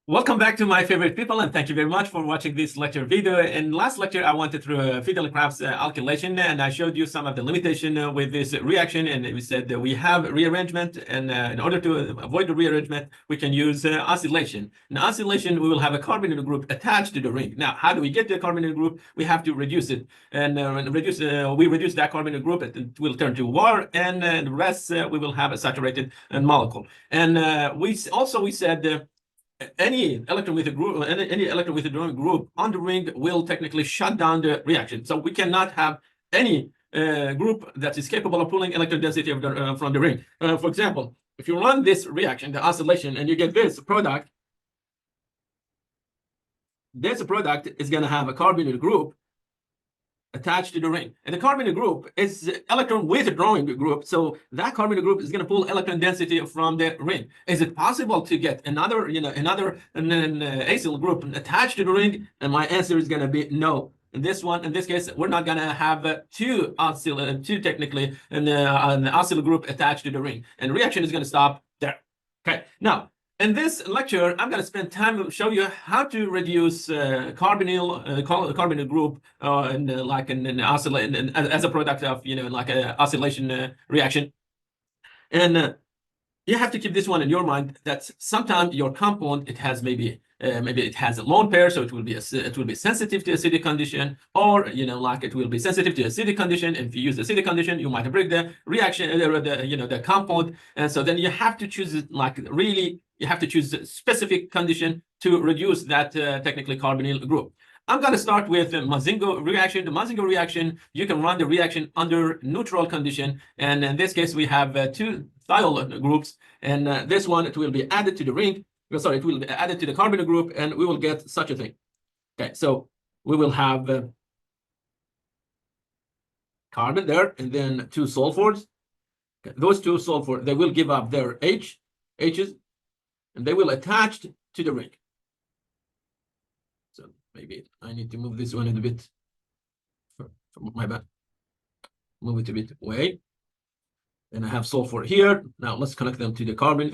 Welcome back to my favorite people, and thank you very much for watching this lecture video. In last lecture, I went through Fiedel-Crafts alkylation, and I showed you some of the limitation with this reaction. And we said that we have rearrangement, and in order to avoid the rearrangement, we can use oscillation. In oscillation, we will have a carbonyl group attached to the ring. Now, how do we get the carbonyl group? We have to reduce it, and we reduce that carbonyl group. It will turn to water, and the rest we will have a saturated molecule. And we said. Any electron with a group, any electron with a group on the ring will technically shut down the reaction. So we cannot have any group that is capable of pulling electron density from the ring. For example, if you run this reaction, the oscillation, and you get this product is going to have a carbonyl group attached to the ring, and the carbonyl group is electron withdrawing group, so that carbonyl group is going to pull electron density from the ring. Is it possible to get another acyl group attached to the ring? And my answer is going to be no. In this case, we're not going to have two technically an acyl group attached to the ring, and reaction is going to stop there. Okay, now in this lecture, I'm going to spend time to show you how to reduce carbonyl group as a product of like an oscillation reaction. And you have to keep this one in your mind, that sometimes your compound, it has maybe it has a lone pair, so it will be sensitive to acidic condition, or like it will be sensitive to acidic condition. And if you use acidic condition, you might break the reaction, the compound. And so then you have to choose you have to choose a specific condition to reduce that technically carbonyl group. I'm going to start with the Mazingo reaction. The Mazingo reaction, you can run the reaction under neutral condition. And in this case, we have two thiol groups. And this one, it will be added to the ring. Sorry, it will be added to the carbonyl group, and we will get such a thing. Okay, so we will have carbon there, and then two sulfurs. Okay, those two sulfur, they will give up their H's, and they will attach to the ring. So maybe I need to move this one a bit. My bad. Move it a bit away. And I have sulfur here. Now let's connect them to the carbon.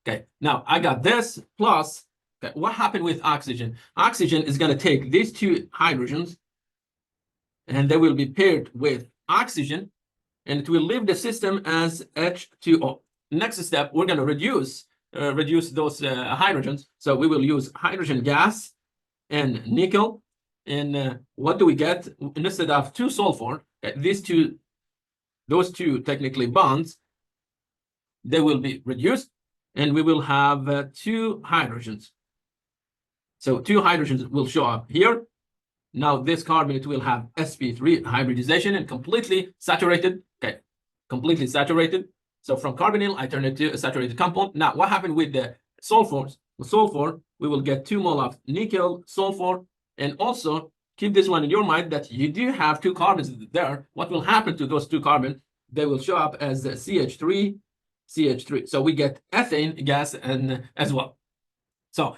Okay. Now I got this plus. Okay. What happened with oxygen? Oxygen is going to take these two hydrogens, and they will be paired with oxygen, and it will leave the system as H2O. Next step, we're going to reduce those hydrogens. So we will use hydrogen gas and nickel. And what do we get? Instead of two sulfur, those two technically bonds, they will be reduced, and we will have two hydrogens. So two hydrogens will show up here. Now this carbon, it will have sp3 hybridization and completely saturated. Okay, completely saturated. So from carbonyl, I turn it to a saturated compound. Now, what happened with the sulfurs? The sulfur, we will get 2 mole of nickel, sulfur, and also keep this one in your mind that you do have two carbons there. What will happen to those two carbons? They will show up as CH3, CH3. So we get ethane gas and as well. So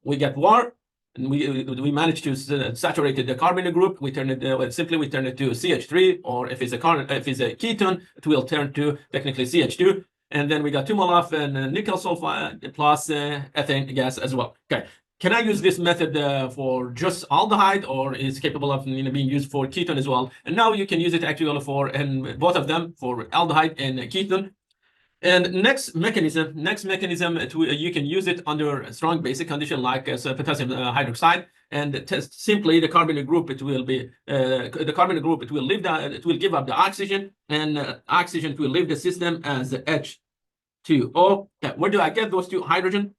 we get water, and we managed to saturate the carbonyl group. We turn it we turn it to CH3, or if it's a ketone, it will turn to technically CH2. And then we got 2 mole of nickel sulfide plus ethane gas as well. Okay. Can I use this method for just aldehyde, or is capable of being used for ketone as well? And now you can use it actually for both of them, for aldehyde and ketone. And next mechanism, you can use it under a strong basic condition like potassium hydroxide, and test simply the carbonyl group. It will be the carbonyl group. It will give up the oxygen, and oxygen will leave the system as H2O. Okay, where do I get those two hydrogen?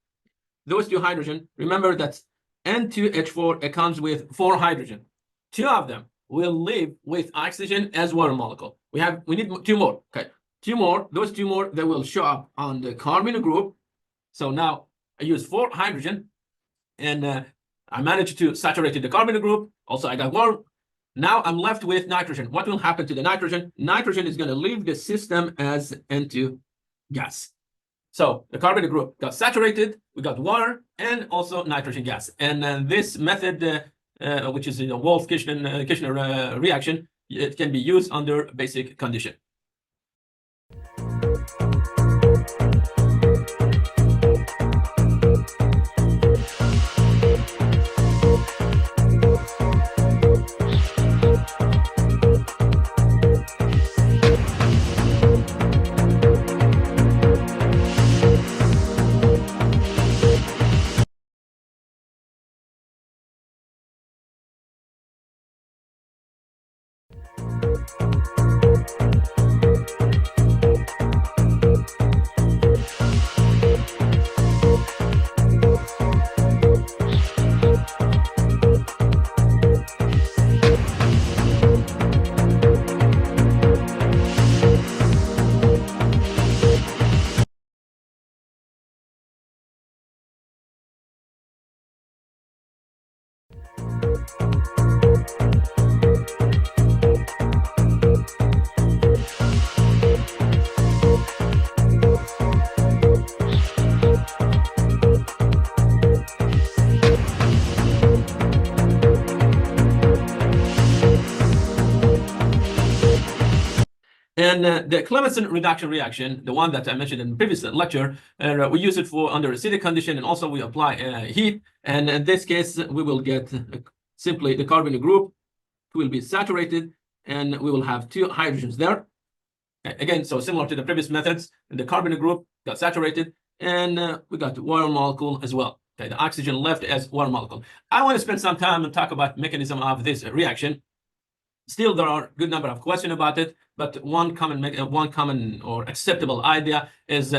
Those two hydrogen. Remember that N2H4 it comes with 4 hydrogen. 2 of them will leave with oxygen as water molecule. We need 2 more. Okay. 2 more, those 2 more, they will show up on the carbonyl group. So now I use 4 hydrogen, and I managed to saturate the carbonyl group. Also, I got 1. Now I'm left with nitrogen. What will happen to the nitrogen? Nitrogen is going to leave the system as N2 gas. So the carbonyl group got saturated, we got water, and also nitrogen gas. And this method, which is a Wolff-Kishner reaction, it can be used under basic condition. And the Clemmensen reduction reaction, the one that I mentioned in the previous lecture, we use it for under acidic condition, and also we apply heat. And in this case, we will get simply the carbon group will be saturated, and we will have two hydrogens there. Again, so similar to the previous methods, the carbon group got saturated, and we got water molecule as well. Okay, the oxygen left as water molecule. I want to spend some time and talk about mechanism of this reaction. Still, there are a good number of questions about it, but one common or acceptable idea is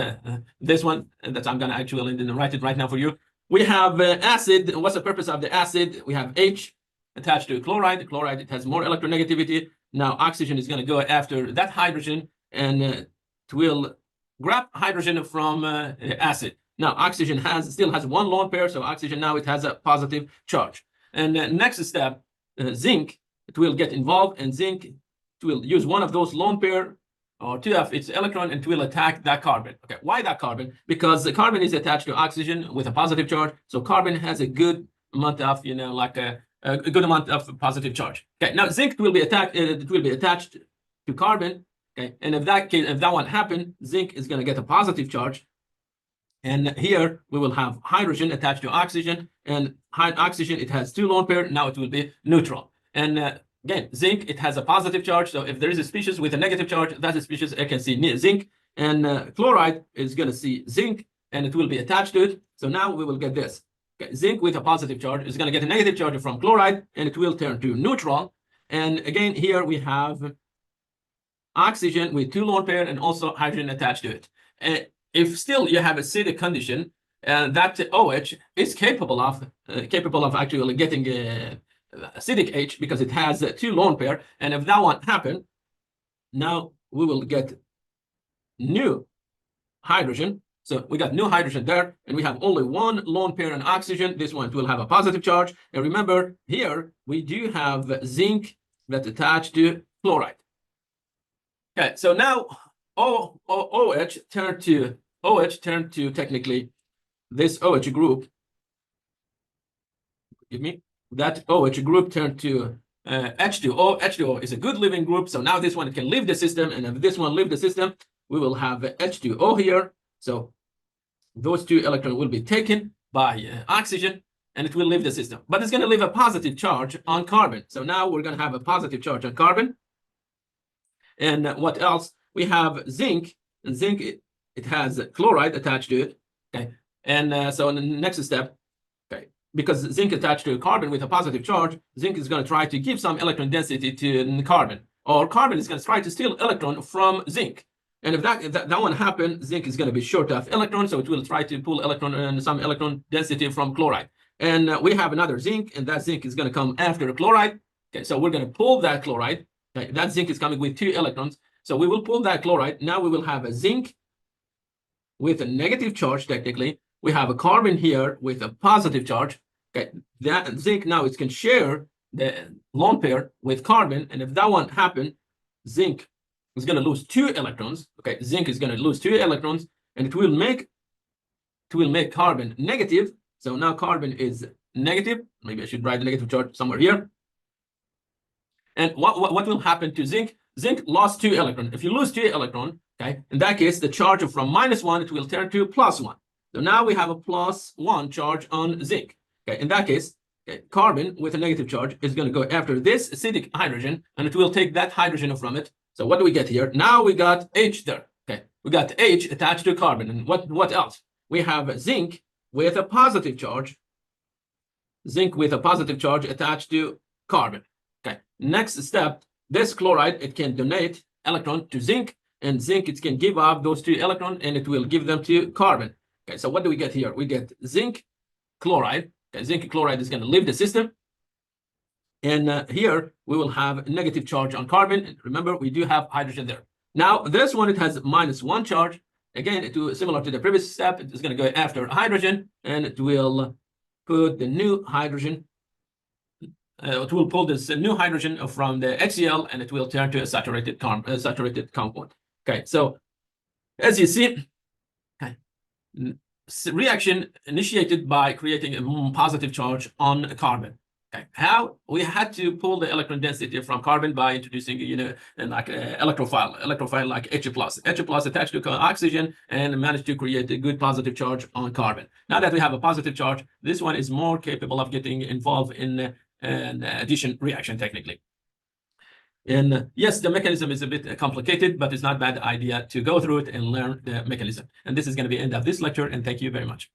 this one that I'm going to actually write it right now for you. We have acid. What's the purpose of the acid? We have H attached to chloride. Chloride, it has more electronegativity. Now, oxygen is going to go after that hydrogen, and it will grab hydrogen from acid. Now, oxygen still has one lone pair, so oxygen now it has a positive charge. And next step, zinc. It will get involved, and zinc it will use one of those lone pair or two of its electron, and it will attack that carbon. Okay, why that carbon? Because the carbon is attached to oxygen with a positive charge, so carbon has a good amount of, like a good amount of positive charge. Okay, now zinc will be attacked. It will be attached to carbon. Okay, and if that one happen, zinc is going to get a positive charge. And here we will have hydrogen attached to oxygen, and oxygen, it has two lone pair. Now it will be neutral. And again, zinc, it has a positive charge. So if there is a species with a negative charge, that's a species I can see zinc. And chloride is going to see zinc, and it will be attached to it. So now we will get this. Okay, zinc with a positive charge is going to get a negative charge from chloride, and it will turn to neutral. And again, here we have oxygen with two lone pair and also hydrogen attached to it. And if still you have acidic condition, that OH is capable of actually getting acidic H, because it has two lone pair. And if that one happen, now we will get new hydrogen. So we got new hydrogen there, and we have only one lone pair in oxygen. This one will have a positive charge. And remember, here we do have zinc that's attached to chloride. Okay, so now OH turned to technically this OH group. Give me. That OH group turned to H2O. H2O is a good living group, so now this one can leave the system, and if this one leave the system, we will have H2O here. So those two electrons will be taken by oxygen, and it will leave the system. But it's going to leave a positive charge on carbon. So now we're going to have a positive charge on carbon. And what else? We have zinc, and zinc, it has chloride attached to it. Okay, and so in the next step, because zinc attached to carbon with a positive charge, zinc is going to try to give some electron density to carbon, or carbon is going to try to steal electron from zinc. And if that one happens, zinc is going to be short of electrons, so it will try to pull electron and some electron density from chloride. And we have another zinc, and that zinc is going to come after chloride. Okay, so we're going to pull that chloride. Okay, that zinc is coming with two electrons, so we will pull that chloride. Now we will have a zinc with a negative charge. Technically, we have a carbon here with a positive charge. Okay, that zinc now it can share the lone pair with carbon, and if that one happen, zinc is going to lose two electrons. Okay, zinc is going to lose two electrons, and it will make carbon negative. So now carbon is negative. Maybe I should write the negative charge somewhere here. And what will happen to zinc? Zinc lost two electrons. If you lose two electrons, okay, in that case, the charge from -1, it will turn to +1. So now we have a +1 charge on zinc. Okay, in that case, carbon with a negative charge is going to go after this acidic hydrogen, and it will take that hydrogen from it. So what do we get here? Now we got H there. Okay, we got H attached to carbon. And what else? We have zinc with a positive charge. Zinc with a positive charge attached to carbon. Okay, next step, this chloride, it can donate electron to zinc, and zinc, it can give up those two electrons, and it will give them to carbon. Okay, so what do we get here? We get zinc chloride. Okay, zinc chloride is going to leave the system. And here we will have a negative charge on carbon. And remember, we do have hydrogen there. Now, this one, it has -1 charge. Again, similar to the previous step, it is going to go after hydrogen, and it will put the new hydrogen it will pull this new hydrogen from the HCl, and it will turn to a saturated compound. Okay, so as you see, okay, reaction initiated by creating a positive charge on carbon. Okay, how we had to pull the electron density from carbon by introducing, like electrophile like H+. H+ attached to oxygen and managed to create a good positive charge on carbon. Now that we have a positive charge, this one is more capable of getting involved in an addition reaction technically. And yes, the mechanism is a bit complicated, but it's not a bad idea to go through it and learn the mechanism. And this is going to be the end of this lecture, and thank you very much.